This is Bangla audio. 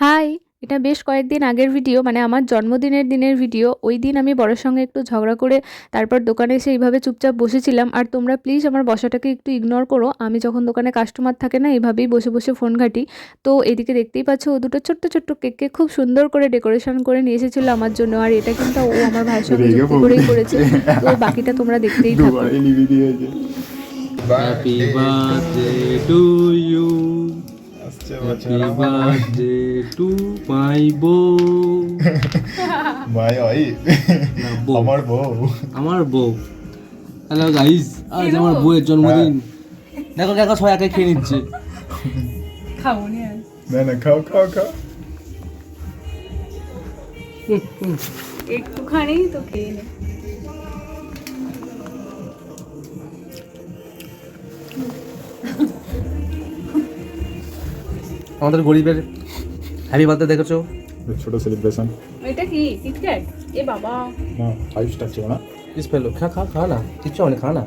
হাই! এটা বেশ কয়েকদিন আগের ভিডিও, মানে আমার জন্মদিনের দিনের ভিডিও। ওইদিন আমি বরের সঙ্গে একটু ঝগড়া করে তারপর দোকানে এসে এইভাবে চুপচাপ বসেছিলাম। আর তোমরা প্লিজ আমার বসাটাকে একটু ইগনোর করো। আমি যখন দোকানে কাস্টমার থাকে না, এভাবেই বসে, বসে ফোন ঘাঁটি। তো এদিকে দেখতেই পাচ্ছ, ও দুটো ছোট্ট, ছোট্ট কেককে খুব সুন্দর করে ডেকোরেশন করে নিয়ে এসেছিল আমার জন্য। আর এটা কিন্তু ও আমার ভাইয়ের সঙ্গে রেগে যুক্তি করেই পড়বে করেছে। তো বাকিটা তোমরা দেখতেই থাকো। দুবারই লিখে দিয়েছে। হ্যাপি বার্থডে টু ইউ, আসছে হ্যাপি বছর আমার বার্থডে টু মাই বউ। মাই ওই না, বউ। আমার বউ। আমার বউ। হ্যালো গাইস, আজ আমার বউয়ের জন্মদিন। দেখো দেখো, সবাই একে খেয়ে নিচ্ছে। খাবো নি আর। না না, খাও খাও খাও। একটুখানি তো খেয়ে নে। আমাদের গরিবের হ্যাপি বার্থডে দেখেছো? ছোট সেলিব্রেশন। এটা কি কিটক্যাট? এ বাবা! না, 5 স্টার ছিল না। প্লিজ ফেলো, খা খা খা না, কিচ্ছু হবে না, খা না।